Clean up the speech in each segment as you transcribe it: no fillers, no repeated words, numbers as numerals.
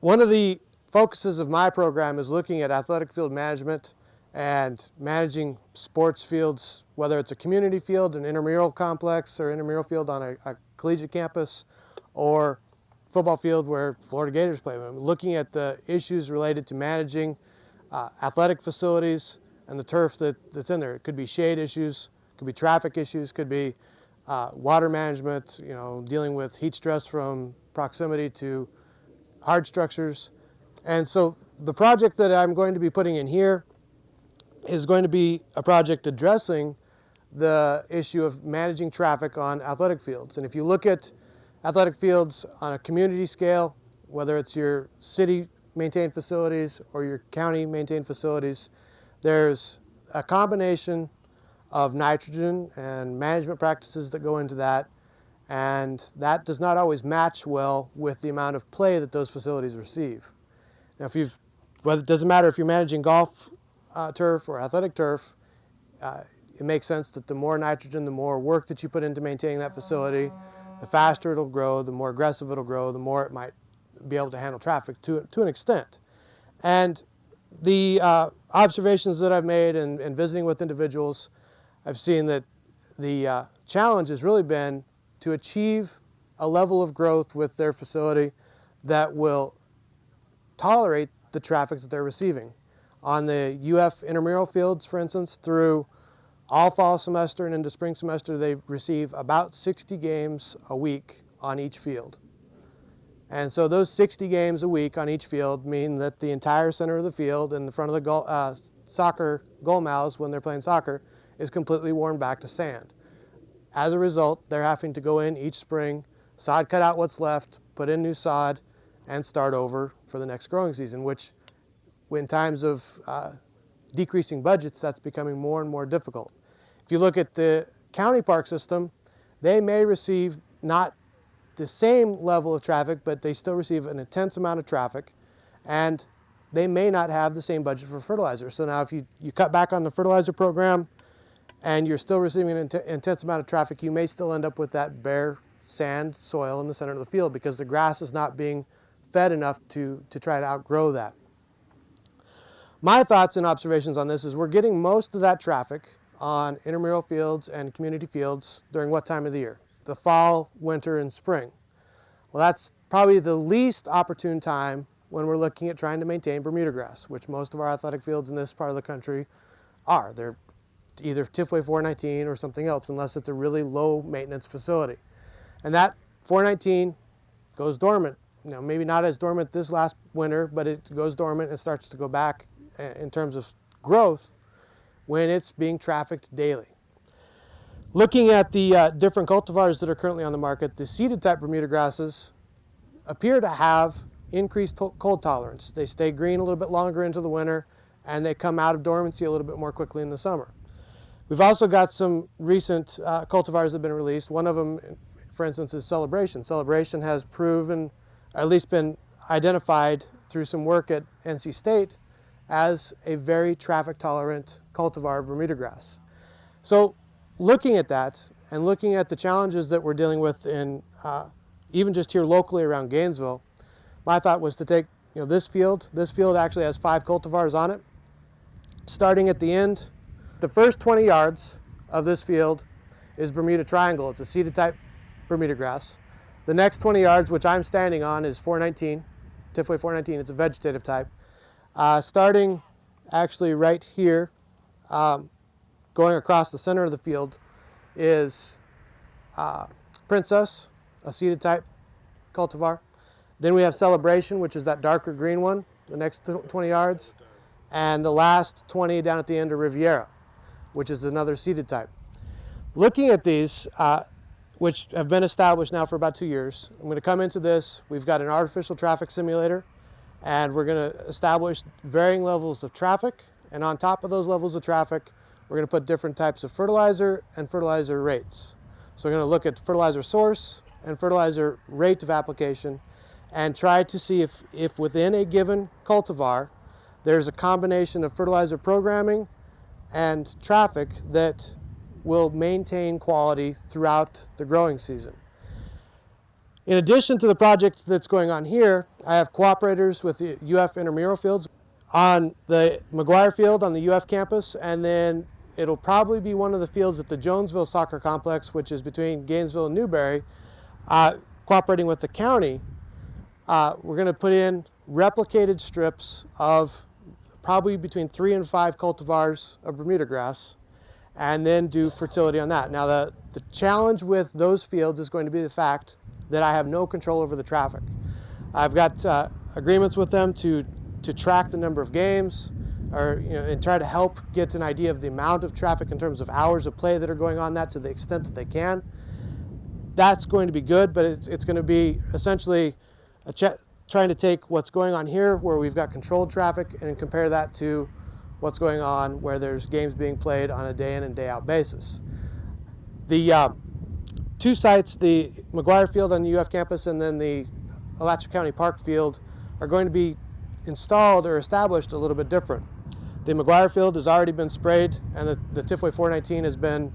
One of the focuses of my program is looking at athletic field management and managing sports fields, whether it's a community field, an intramural complex, or intramural field on a collegiate campus, or football field where Florida Gators play. I'm looking at the issues related to managing athletic facilities and the turf that's in there. It could be shade issues, could be traffic issues, could be water management, dealing with heat stress from proximity to hard structures. And so the project that I'm going to be putting in here is going to be a project addressing the issue of managing traffic on athletic fields. And if you look at athletic fields on a community scale, whether it's your city maintained facilities or your county maintained facilities, there's a combination of nitrogen and management practices that go into that, and that does not always match well with the amount of play that those facilities receive. Now, it doesn't matter if you're managing golf turf or athletic turf, it makes sense that the more nitrogen, the more work that you put into maintaining that facility, the faster it'll grow, the more aggressive it'll grow, the more it might be able to handle traffic to an extent. And the observations that I've made and visiting with individuals, I've seen that the challenge has really been to achieve a level of growth with their facility that will tolerate the traffic that they're receiving. On the UF intramural fields, for instance, through all fall semester and into spring semester, they receive about 60 games a week on each field. And so those 60 games a week on each field mean that the entire center of the field and the front of the soccer goal mouths when they're playing soccer is completely worn back to sand. As a result, they're having to go in each spring, sod cut out what's left, put in new sod, and start over for the next growing season, which in times of decreasing budgets, that's becoming more and more difficult. If you look at the county park system, they may receive not the same level of traffic, but they still receive an intense amount of traffic, and they may not have the same budget for fertilizer. So now if you cut back on the fertilizer program and you're still receiving an intense amount of traffic, you may still end up with that bare sand soil in the center of the field because the grass is not being fed enough to try to outgrow that. My thoughts and observations on this is we're getting most of that traffic on intramural fields and community fields during what time of the year? The fall, winter, and spring. Well, that's probably the least opportune time when we're looking at trying to maintain Bermuda grass, which most of our athletic fields in this part of the country are. They're either Tifway 419 or something else, unless it's a really low maintenance facility. And that 419 goes dormant. Maybe not as dormant this last winter, but it goes dormant and starts to go back in terms of growth when it's being trafficked daily. Looking at the different cultivars that are currently on the market, the seeded type Bermuda grasses appear to have increased cold tolerance. They stay green a little bit longer into the winter, and they come out of dormancy a little bit more quickly in the summer. We've also got some recent cultivars that have been released. One of them, for instance, is Celebration. Celebration has proven, or at least been identified through some work at NC State, as a very traffic tolerant cultivar of Bermuda grass. So looking at that and looking at the challenges that we're dealing with in even just here locally around Gainesville, my thought was to take this field actually has 5 cultivars on it. Starting at the end, the first 20 yards of this field is Bermuda Triangle. It's a seeded type Bermuda grass. The next 20 yards, which I'm standing on, is 419, Tifway 419. It's a vegetative type. Starting actually right here, going across the center of the field is Princess, a seeded type cultivar. Then we have Celebration, which is that darker green one, the next 20 yards. And the last 20 down at the end are Riviera, which is another seeded type. Looking at these, which have been established now for about 2 years, I'm going to come into this. We've got an artificial traffic simulator, and we're going to establish varying levels of traffic. And on top of those levels of traffic, we're going to put different types of fertilizer and fertilizer rates. So we're going to look at fertilizer source and fertilizer rate of application and try to see if within a given cultivar, there's a combination of fertilizer programming and traffic that will maintain quality throughout the growing season. In addition to the project that's going on here, I have cooperators with the UF intramural fields on the McGuire Field on the UF campus, and then it'll probably be one of the fields at the Jonesville Soccer Complex, which is between Gainesville and Newberry, cooperating with the county. We're going to put in replicated strips of probably between 3 and 5 cultivars of Bermuda grass, and then do fertility on that. Now the challenge with those fields is going to be the fact that I have no control over the traffic. I've got agreements with them to track the number of games, or and try to help get an idea of the amount of traffic in terms of hours of play that are going on that to the extent that they can. That's going to be good, but it's going to be essentially trying to take what's going on here where we've got controlled traffic and compare that to what's going on where there's games being played on a day in and day out basis. The two sites, the McGuire Field on the UF campus and then the Alachua County Park Field, are going to be installed or established a little bit different. The McGuire Field has already been sprayed, and the Tifway 419 has been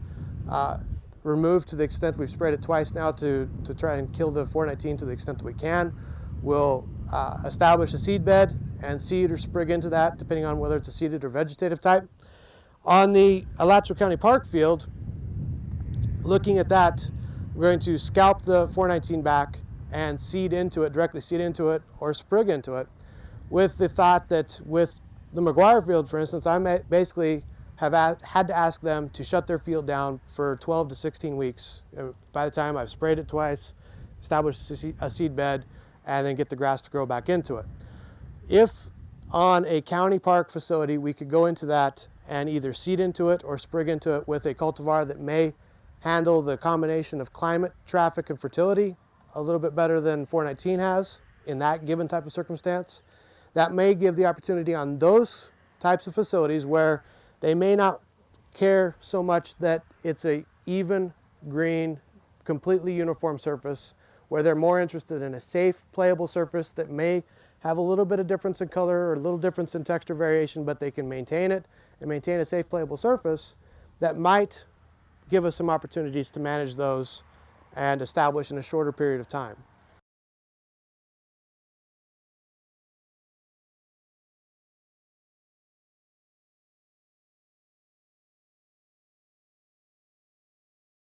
removed to the extent we've sprayed it twice now to try and kill the 419 to the extent that we can. We'll establish a seed bed and seed or sprig into that, depending on whether it's a seeded or vegetative type. On the Alachua County Park Field, looking at that, we're going to scalp the 419 back and seed into it, directly seed into it or sprig into it, with the thought that with the McGuire Field, for instance, I basically have had to ask them to shut their field down for 12 to 16 weeks. By the time I've sprayed it twice, established a seed bed, and then get the grass to grow back into it. If on a county park facility we could go into that and either seed into it or sprig into it with a cultivar that may handle the combination of climate, traffic, and fertility a little bit better than 419 has in that given type of circumstance, that may give the opportunity on those types of facilities where they may not care so much that it's a even, green, completely uniform surface, where they're more interested in a safe, playable surface that may have a little bit of difference in color or a little difference in texture variation, but they can maintain it and maintain a safe, playable surface. That might give us some opportunities to manage those and establish in a shorter period of time.